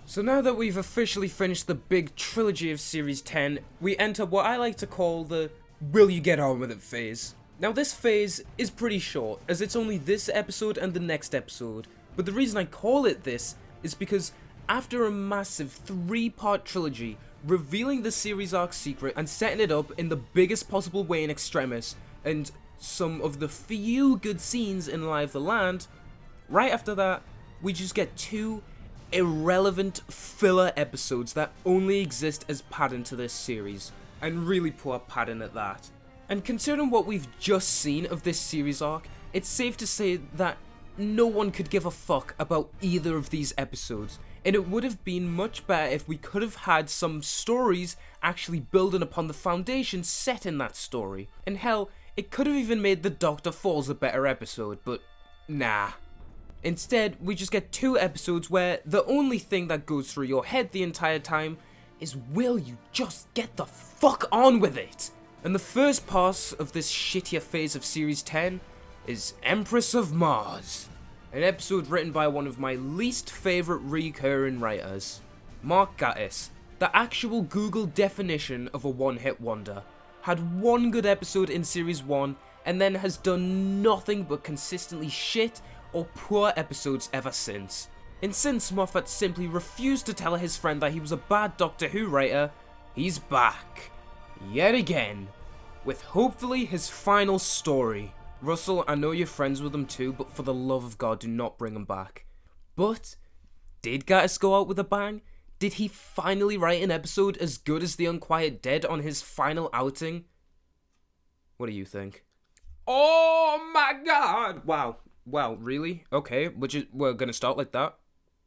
So now that we've officially finished the big trilogy of Series 10, we enter what I like to call the will you get on with it phase. Now this phase is pretty short, as it's only this episode and the next episode, but the reason I call it this is because after a massive 3-part trilogy, revealing the series arc secret and setting it up in the biggest possible way in extremis, and some of the few good scenes in Live the Land, right after that, we just get 2 irrelevant filler episodes that only exist as padding to this series, and really poor padding at that. And considering what we've just seen of this series arc, it's safe to say that no one could give a fuck about either of these episodes, and it would have been much better if we could have had some stories actually building upon the foundation set in that story. And hell, it could have even made The Doctor Falls a better episode, but nah. Instead, we just get 2 episodes where the only thing that goes through your head the entire time is, will you just get the fuck on with it? And the first part of this shittier phase of Series 10 is Empress of Mars, an episode written by one of my least favourite recurring writers, Mark Gatiss, the actual Google definition of a one-hit wonder. Had one good episode in Series 1 and then has done nothing but consistently shit or poor episodes ever since. And since Moffat simply refused to tell his friend that he was a bad Doctor Who writer, he's back, yet again, with hopefully his final story. Russell, I know you're friends with him too, but for the love of God, do not bring him back. But, did Gatiss go out with a bang? Did he finally write an episode as good as The Unquiet Dead on his final outing? What do you think? Oh my God! Wow, really? Okay, we're gonna start like that?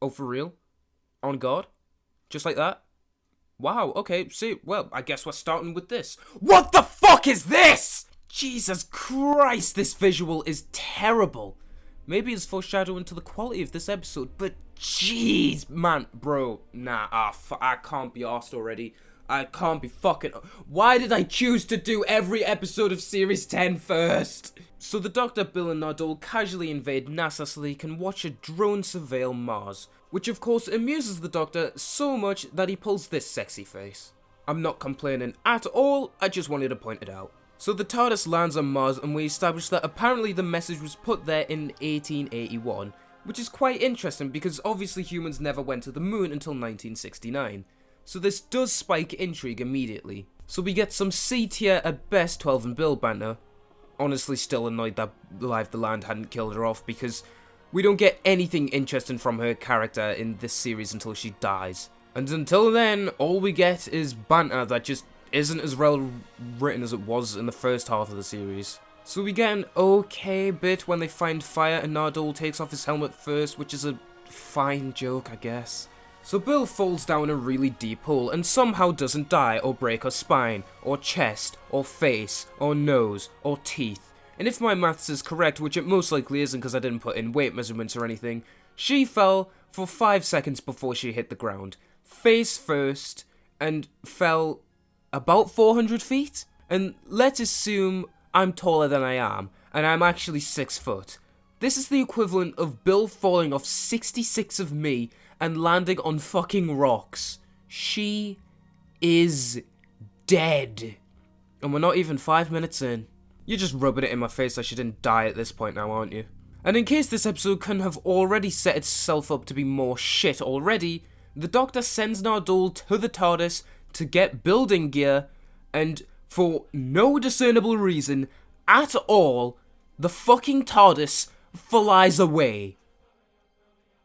Oh, for real? On God? Just like that? Wow, okay, see, well, I guess we're starting with this. What the fuck is this?! Jesus Christ, this visual is terrible. Maybe it's foreshadowing to the quality of this episode, but jeez, man, bro, nah, I can't be arsed already. I can't be fucking... Why did I choose to do every episode of Series 10 first? So the Doctor, Bill and Nardole casually invade NASA so they can watch a drone surveil Mars, which of course amuses the Doctor so much that he pulls this sexy face. I'm not complaining at all, I just wanted to point it out. So the TARDIS lands on Mars and we establish that apparently the message was put there in 1881, which is quite interesting because obviously humans never went to the moon until 1969. So this does spike intrigue immediately. So we get some C tier at best 12 and Bill banter. Honestly still annoyed that Live the Land hadn't killed her off because we don't get anything interesting from her character in this series until she dies. And until then, all we get is banter that just isn't as well written as it was in the first half of the series. So we get an okay bit when they find fire and Nardole takes off his helmet first, which is a fine joke, I guess. So Bill falls down a really deep hole and somehow doesn't die or break her spine, or chest, or face, or nose, or teeth. And if my maths is correct, which it most likely isn't because I didn't put in weight measurements or anything, she fell for 5 seconds before she hit the ground, face first, and fell about 400 feet? And let's assume I'm taller than I am, and I'm actually 6 foot. This is the equivalent of Bill falling off 66 of me and landing on fucking rocks. She is dead. And we're not even 5 minutes in. You're just rubbing it in my face that she didn't die at this point now, aren't you? And in case this episode can have already set itself up to be more shit already, the Doctor sends Nardole to the TARDIS to get building gear, and for no discernible reason at all, the fucking TARDIS flies away.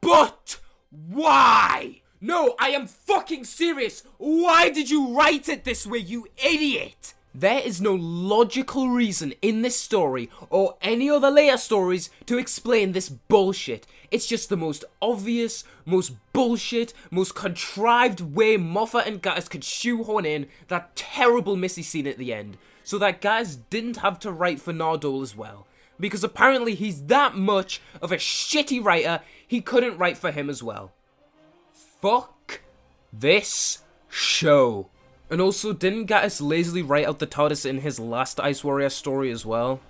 But why? No, I am fucking serious. Why did you write it this way, you idiot? There is no logical reason in this story, or any other later stories, to explain this bullshit. It's just the most obvious, most bullshit, most contrived way Moffat and Gatiss could shoehorn in that terrible Missy scene at the end, so that Gatiss didn't have to write for Nardole as well. Because apparently he's that much of a shitty writer, he couldn't write for him as well. Fuck this show. And also, didn't Gatiss lazily write out the TARDIS in his last Ice Warrior story as well?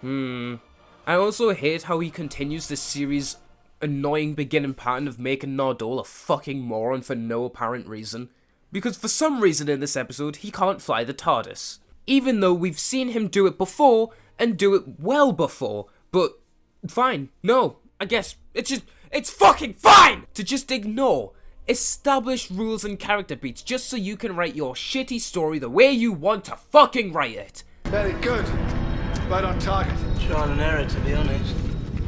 I also hate how he continues this series annoying beginning pattern of making Nardole a fucking moron for no apparent reason. Because for some reason in this episode, he can't fly the TARDIS. Even though we've seen him do it before, and do it well before. But, fine, no, I guess, it's fucking fine to just ignore established rules and character beats just so you can write your shitty story the way you want to fucking write it. Very good. Right on target. Trial and error, to be honest.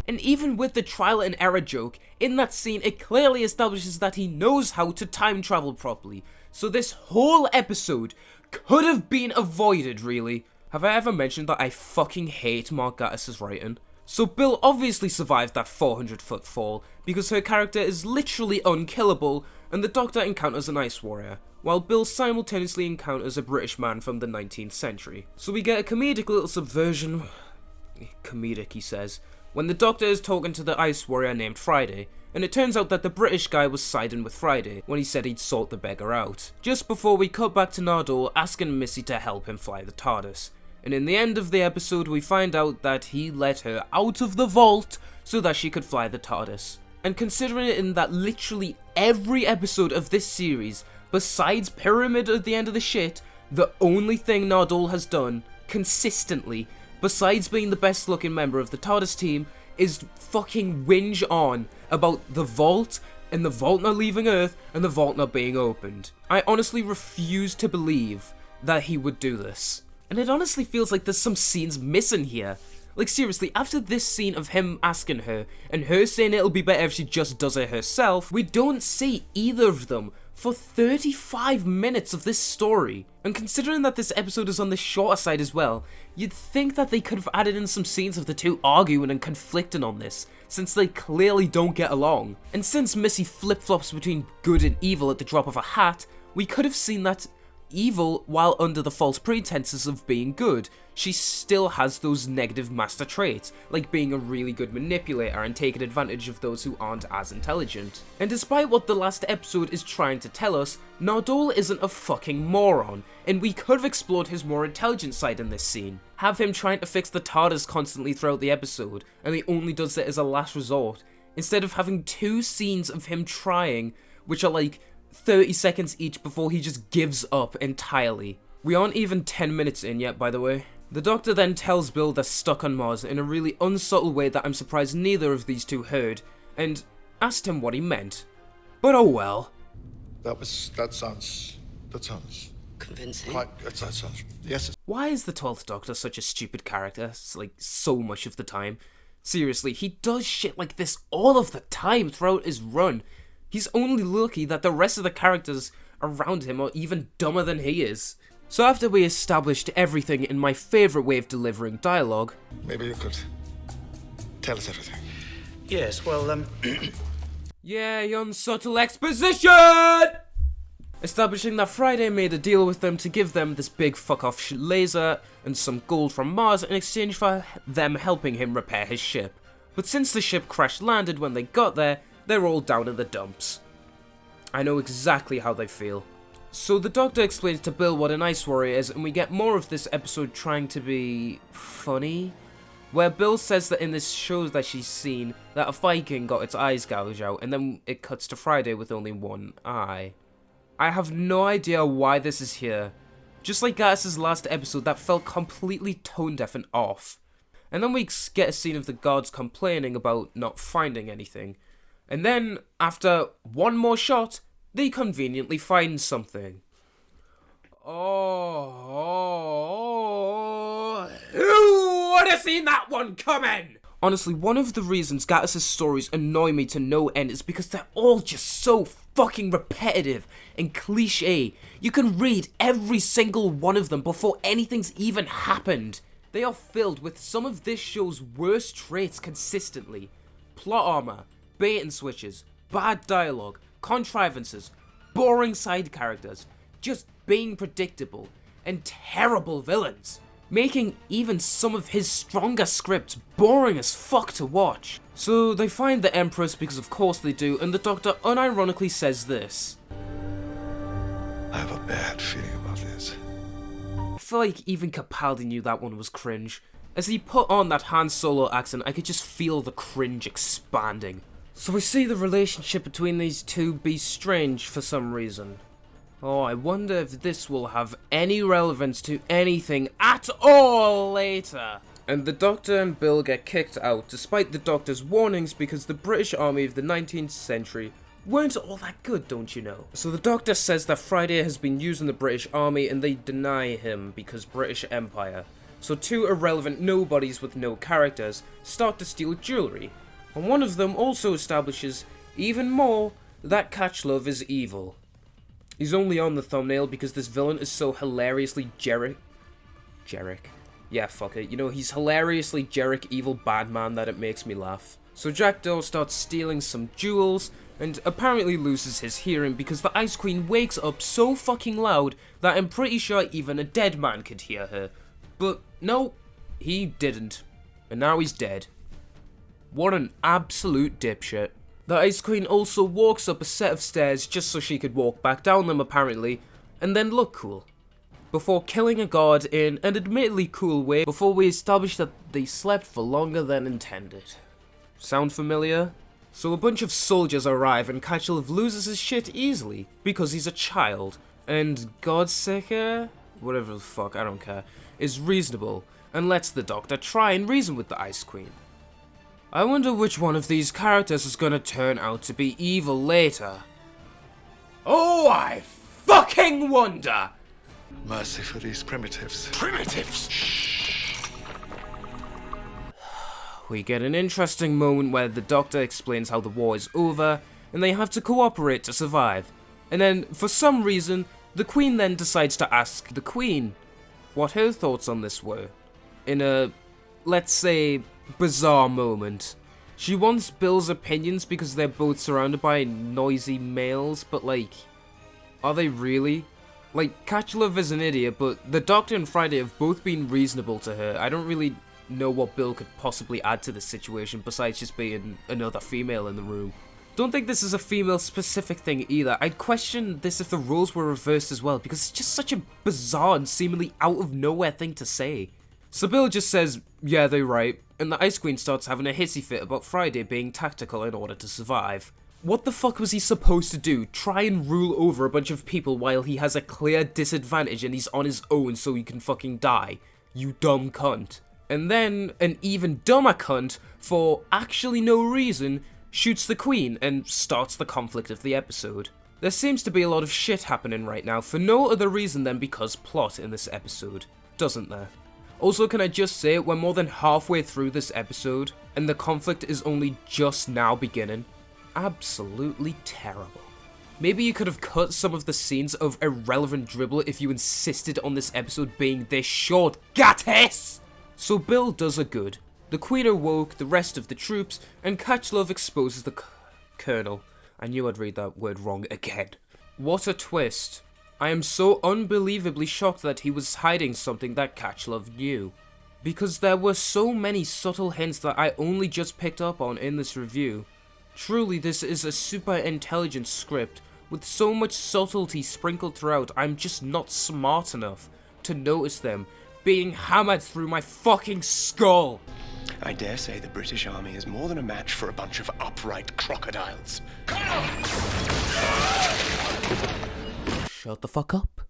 And even with the trial and error joke, in that scene it clearly establishes that he knows how to time travel properly. So this whole episode could have been avoided, really. Have I ever mentioned that I fucking hate Mark Gatiss's writing? So Bill obviously survived that 400-foot fall because her character is literally unkillable, and the Doctor encounters an ice warrior, while Bill simultaneously encounters a British man from the 19th century. So we get a comedic little subversion, comedic he says, when the Doctor is talking to the ice warrior named Friday, and it turns out that the British guy was siding with Friday when he said he'd sort the beggar out. Just before we cut back to Nardole asking Missy to help him fly the TARDIS. And in the end of the episode we find out that he let her out of the vault so that she could fly the TARDIS. And considering it in that literally every episode of this series, besides Pyramid at the end of the shit, the only thing Nardole has done, consistently, besides being the best looking member of the TARDIS team, is fucking whinge on about the vault, and the vault not leaving Earth, and the vault not being opened. I honestly refuse to believe that he would do this. And it honestly feels like there's some scenes missing here. Like seriously, after this scene of him asking her, and her saying it'll be better if she just does it herself, we don't see either of them for 35 minutes of this story. And considering that this episode is on the shorter side as well, you'd think that they could have added in some scenes of the two arguing and conflicting on this, since they clearly don't get along. And since Missy flip-flops between good and evil at the drop of a hat, we could have seen that evil, while under the false pretenses of being good, she still has those negative master traits, like being a really good manipulator and taking advantage of those who aren't as intelligent. And despite what the last episode is trying to tell us, Nardole isn't a fucking moron, and we could have explored his more intelligent side in this scene. Have him trying to fix the TARDIS constantly throughout the episode, and he only does it as a last resort, instead of having two scenes of him trying, which are like 30 seconds each before he just gives up entirely. We aren't even 10 minutes in yet, by the way. The Doctor then tells Bill they're stuck on Mars in a really unsubtle way that I'm surprised neither of these two heard, and asked him what he meant. But oh well. That sounds Convincing. that sounds, yes. Why is the 12th Doctor such a stupid character, like so much of the time? Seriously, he does shit like this all of the time throughout his run. He's only lucky that the rest of the characters around him are even dumber than he is. So after we established everything in my favourite way of delivering dialogue... Maybe you could tell us everything. Yes, well, Yay, unsubtle exposition! Establishing that Friday made a deal with them to give them this big fuck-off laser and some gold from Mars in exchange for them helping him repair his ship. But since the ship crash-landed when they got there, they're all down in the dumps. I know exactly how they feel. So the Doctor explains to Bill what an ice warrior is, and we get more of this episode trying to be funny, where Bill says that in this show that she's seen that a Viking got its eyes gouged out, and then it cuts to Friday with only one eye. I have no idea why this is here. Just like Gatiss's last episode, that felt completely tone deaf and off. And then we get a scene of the guards complaining about not finding anything. And then, after one more shot, they conveniently find something. Oh, who would have seen that one coming? Honestly, one of the reasons Gatiss's stories annoy me to no end is because they're all just so fucking repetitive and cliche. You can read every single one of them before anything's even happened. They are filled with some of this show's worst traits consistently. Plot armor, bait and switches, bad dialogue, contrivances, boring side characters, just being predictable, and terrible villains, making even some of his stronger scripts boring as fuck to watch. So they find the Empress because of course they do, and the Doctor unironically says this. I have a bad feeling about this. I feel like even Capaldi knew that one was cringe. As he put on that Han Solo accent, I could just feel the cringe expanding. So we see the relationship between these two be strange for some reason. Oh, I wonder if this will have any relevance to anything at all later. And the Doctor and Bill get kicked out despite the Doctor's warnings because the British Army of the 19th century weren't all that good, don't you know? So the Doctor says that Friday has been used in the British Army and they deny him because British Empire. So two irrelevant nobodies with no characters start to steal jewellery. And one of them also establishes, even more, that Catchlove is evil. He's only on the thumbnail because this villain is so hilariously Jerick. Yeah, fuck it. You know, he's hilariously Jerick evil bad man that it makes me laugh. So Jackdaw starts stealing some jewels and apparently loses his hearing because the Ice Queen wakes up so fucking loud that I'm pretty sure even a dead man could hear her. But no, he didn't. And now he's dead. What an absolute dipshit. The Ice Queen also walks up a set of stairs just so she could walk back down them apparently, and then look cool. Before killing a guard in an admittedly cool way before we establish that they slept for longer than intended. Sound familiar? So a bunch of soldiers arrive and Catchlove loses his shit easily because he's a child, and Godseeker, whatever the fuck, I don't care, is reasonable and lets the Doctor try and reason with the Ice Queen. I wonder which one of these characters is gonna turn out to be evil later. Oh, I fucking wonder! Mercy for these primitives. Primitives! We get an interesting moment where the Doctor explains how the war is over and they have to cooperate to survive. And then, for some reason, the Queen then decides to ask the Queen what her thoughts on this were. In a, let's say, bizarre moment. She wants Bill's opinions because they're both surrounded by noisy males, but like, are they really? Like, Catchlove is an idiot, but the Doctor and Friday have both been reasonable to her. I don't really know what Bill could possibly add to this situation besides just being another female in the room. Don't think this is a female-specific thing either. I'd question this if the roles were reversed as well, because it's just such a bizarre and seemingly out-of-nowhere thing to say. So Bill just says, yeah, they're right, and the Ice Queen starts having a hissy fit about Friday being tactical in order to survive. What the fuck was he supposed to do? Try and rule over a bunch of people while he has a clear disadvantage and he's on his own so he can fucking die? You dumb cunt. And then, an even dumber cunt, for actually no reason, shoots the Queen and starts the conflict of the episode. There seems to be a lot of shit happening right now for no other reason than because plot in this episode, doesn't there? Also, can I just say, we're more than halfway through this episode, and the conflict is only just now beginning. Absolutely terrible. Maybe you could have cut some of the scenes of irrelevant dribble if you insisted on this episode being this short, gatiss! So Bill does a good. The Queen awoke the rest of the troops, and Catchlove exposes the Colonel. I knew I'd read that word wrong again. What a twist. I am so unbelievably shocked that he was hiding something that Catchlove knew. Because there were so many subtle hints that I only just picked up on in this review. Truly, this is a super intelligent script, with so much subtlety sprinkled throughout. I'm just not smart enough to notice them being hammered through my fucking skull. I dare say the British Army is more than a match for a bunch of upright crocodiles. Shut the fuck up.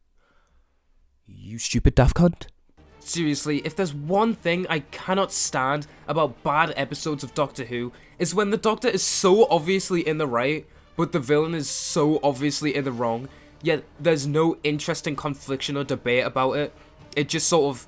You stupid daft cunt. Seriously, if there's one thing I cannot stand about bad episodes of Doctor Who, is when the Doctor is so obviously in the right, but the villain is so obviously in the wrong, yet there's no interesting confliction or debate about it. It just sort of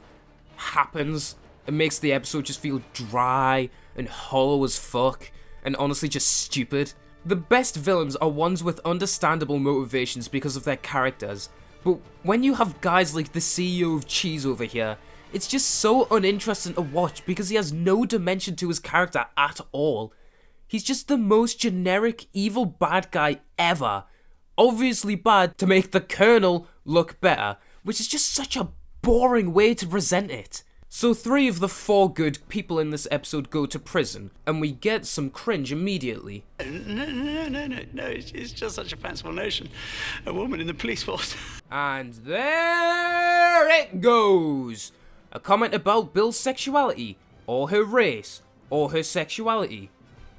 happens. It makes the episode just feel dry and hollow as fuck, and honestly just stupid. The best villains are ones with understandable motivations because of their characters, but when you have guys like the CEO of Cheese over here, it's just so uninteresting to watch because he has no dimension to his character at all. He's just the most generic evil bad guy ever. Obviously bad to make the Colonel look better, which is just such a boring way to present it. So 3 of the 4 good people in this episode go to prison, and we get some cringe immediately. No, it's just such a fanciful notion. A woman in the police force. And there it goes! A comment about Bill's sexuality, or her race, or her sexuality.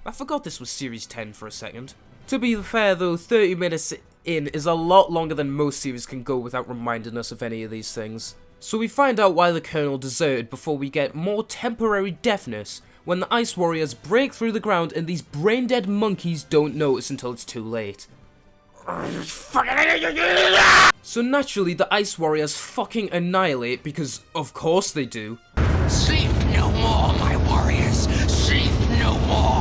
I forgot this was Series 10 for a second. To be fair though, 30 minutes in is a lot longer than most series can go without reminding us of any of these things. So we find out why the Colonel deserted before we get more temporary deafness when the Ice Warriors break through the ground and these brain-dead monkeys don't notice until it's too late. So naturally the Ice Warriors fucking annihilate because of course they do. Sleep no more, my warriors. Sleep no more.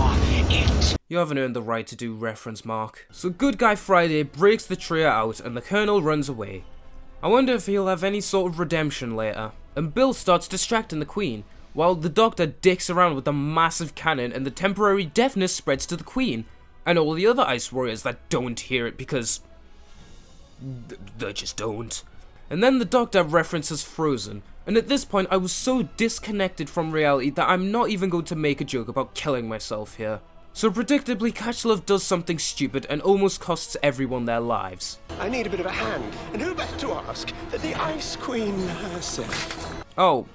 You haven't earned the right to do reference, Mark. So Good Guy Friday breaks the trio out and the Colonel runs away. I wonder if he'll have any sort of redemption later. And Bill starts distracting the Queen, while the Doctor dicks around with the massive cannon and the temporary deafness spreads to the Queen, and all the other Ice Warriors that don't hear it because they just don't. And then the Doctor references Frozen, and at this point I was so disconnected from reality that I'm not even going to make a joke about killing myself here. So predictably, Catchlove does something stupid and almost costs everyone their lives. I need a bit of a hand, and who better to ask than the Ice Queen herself? Oh,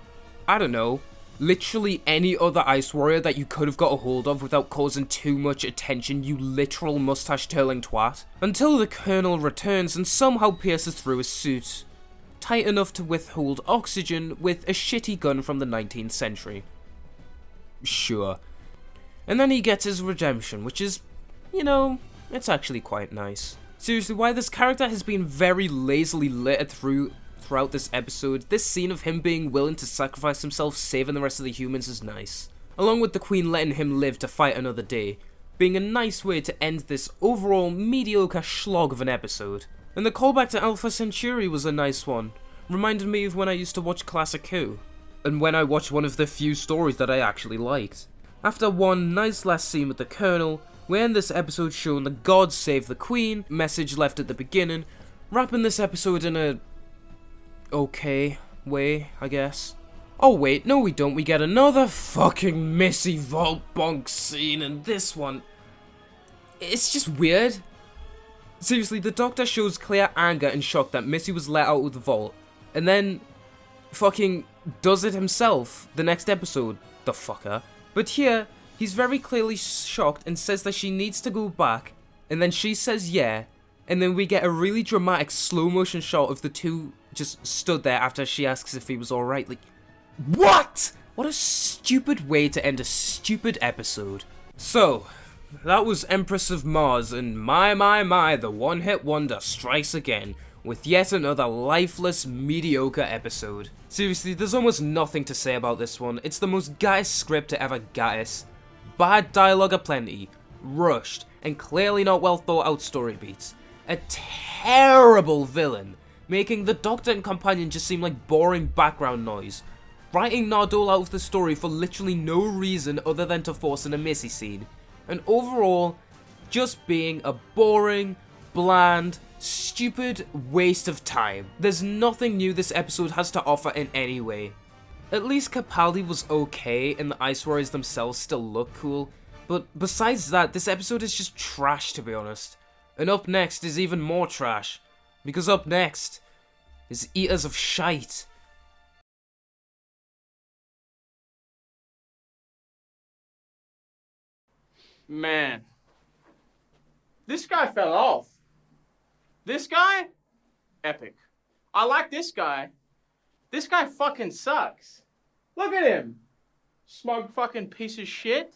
I don't know. Literally any other Ice Warrior that you could have got a hold of without causing too much attention, you literal mustache-twirling twat. Until the Colonel returns and somehow pierces through his suit. Tight enough to withhold oxygen with a shitty gun from the 19th century. Sure. And then he gets his redemption, which is, you know, it's actually quite nice. Seriously, why this character has been very lazily littered throughout this episode, this scene of him being willing to sacrifice himself saving the rest of the humans is nice. Along with the Queen letting him live to fight another day, being a nice way to end this overall mediocre slog of an episode. And the callback to Alpha Centauri was a nice one. Reminded me of when I used to watch Classic Who, and when I watched one of the few stories that I actually liked. After one nice last scene with the Colonel, we end this episode showing the God Save the Queen message left at the beginning, wrapping this episode in a okay way, I guess. Oh wait, no we don't, we get another fucking Missy Vault Bonk scene, and this one, it's just weird. Seriously, the Doctor shows clear anger and shock that Missy was let out of the vault, and then fucking does it himself the next episode, the fucker. But here, he's very clearly shocked and says that she needs to go back, and then she says yeah, and then we get a really dramatic slow motion shot of the two just stood there after she asks if he was alright. Like, what? What a stupid way to end a stupid episode. So, that was Empress of Mars, and my, the one-hit wonder strikes again, with yet another lifeless, mediocre episode. Seriously, there's almost nothing to say about this one. It's the most gatiss script to ever gatiss. Bad dialogue aplenty, rushed, and clearly not well thought out story beats. A terrible villain, making the Doctor and companion just seem like boring background noise. Writing Nardole out of the story for literally no reason other than to force in a Missy scene. And overall, just being a boring, bland, stupid waste of time. There's nothing new this episode has to offer in any way. At least Capaldi was okay and the Ice Warriors themselves still look cool, but besides that, this episode is just trash to be honest. And up next is even more trash, because up next is Eaters of Shite. Man, this guy fell off. This guy? Epic. I like this guy. This guy fucking sucks. Look at him. Smug fucking piece of shit.